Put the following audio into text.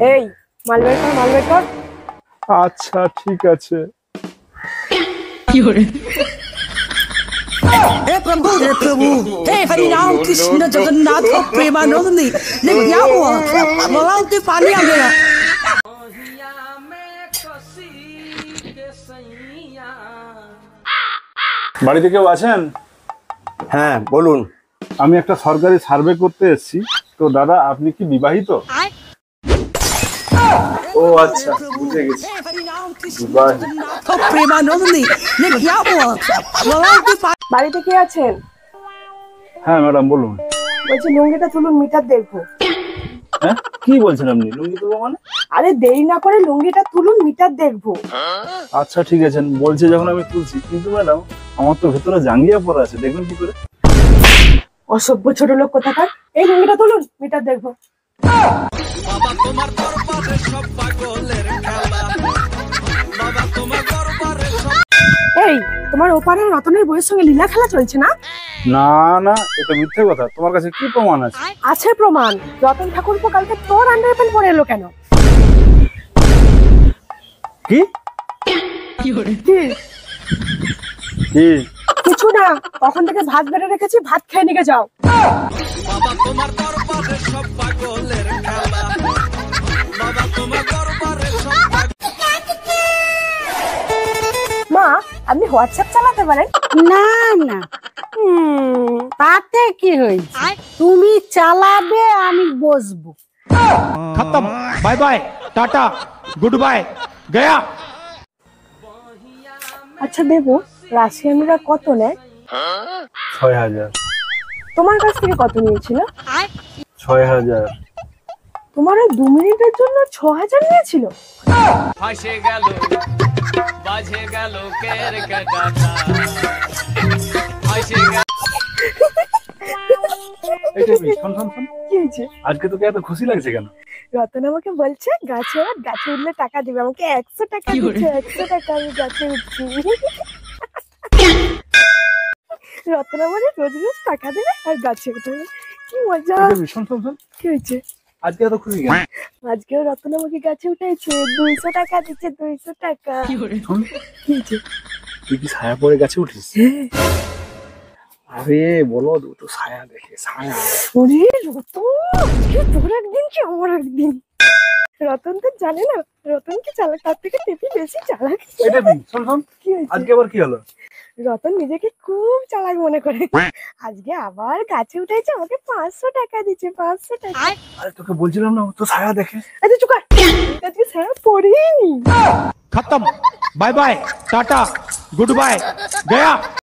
এই মাল বের কর, মাল বের কর। আচ্ছা ঠিক আছে। কি হরে हे प्रभु हे हरि राम कृष्ण जगन्नाथ प्रेमानंद ने क्या हुआ गलाव से पानी आ गया। বাড়িতে কেউ আছেন? হ্যাঁ বলুন। আমি একটা সরকারি সার্ভে করতে এসেছি। তো দাদা আপনি কি বিবাহিত? ও আচ্ছা বুঝে গেছি। प्रेमानंद ने क्या हुआ गलाव से বাড়িতে কে আছেন? হ্যাঁ ম্যাডাম বলুন। বলছি লুঙ্গিটা তুলুন, মিটার দেখবো। হ্যাঁ কি বলছেন আপনি? লুঙ্গি তুলবো মানে? আরে দেরি না করে লুঙ্গিটা তুলুন, মিটার দেখবো। আচ্ছা ঠিক আছে বলছে যখন আমি তুলছি, কিন্তু ম্যাডাম আমার তো ভেতরে জাঙ্গিয়া পরা আছে, দেখবেন কি করে? অসভ্য ছোট লোক কোথাকার। এই লুঙ্গিটা তুলুন, মিটার দেখবো। এই তোমার ওপারের রতনের বইয়ের সঙ্গে লীলা খেলা চলছে না? না না এটা মিথ্যে কথা। তোমার কাছে কি প্রমাণ আছে? আছে প্রমাণ। রতন ঠাকুরপো কালকে তোর আন্ডারপ্যান্ট পরে এলো কেন? কি কি হরে কি? কি? কিছু না, কখন থেকে ভাত বেড়ে রেখেছি, ভাত খেয়ে নিয়ে যাও। মা আপনি হোয়াটসঅ্যাপ চালাতে পারেন? না না তাতে কি হয়েছে, তুমি চালাবে আমি বসবো। खत्म bye bye tata goodbye गया। আচ্ছা দেবো, রাশিয়ানরা কত নেয়? ৬,০০০। তোমার কাছ থেকে কত নিয়েছিল? ৬,০০০। তোমার ওই 2 মিনিটের জন্য 6,000 নিয়েছিল? ফাঁসে গেল বাজে গেল কের কাটা ফাঁসে গেল। এটা কি? শোন শোন শোন, কি হয়েছে? আজকে তোকে এত খুশি লাগছে কেন? রতন আমাকে বলছে গাছে উঠলে টাকা দিবে, আমাকে 100 টাকা দিচ্ছে। 100 টাকা আমি গাছে উঠছি। রতন আমাকে রোজ রোজ টাকা দেবে আর গাছে উঠবে, কি মজা। শোন শোন শোন, কি হয়েছে? আজকে এত খুশি কেন? আজকেও রতন আমাকে গাছে উঠেছে, 200 টাকা দিচ্ছে। 200 টাকা। শোন, কি হয়েছে? তুই কি ছায়া পরে গাছে উঠিস? আরে বলো তো ছায়া দেখে, ছায়া। ওরে রতন, আজকে তোর একদিন কি আমার একদিন। রতন তো জানে না রতন কি চালাক, তার থেকে টেপি বেশি চালাক। এটা কি? শোন শোন, কি হয়েছে? আজকে আবার কি হলো? রতন নিজেকে খুব চালাক মনে করে আজকে আবার গাছে উঠেছে, আমাকে 500 টাকা দিচ্ছে। 500 টাকা। আরে তোকে বলছিলাম না তো ছায়া দেখে। আচ্ছা চুপ কর, আজকে স্যার পড়িনি। खत्म bye bye tata goodbye गया।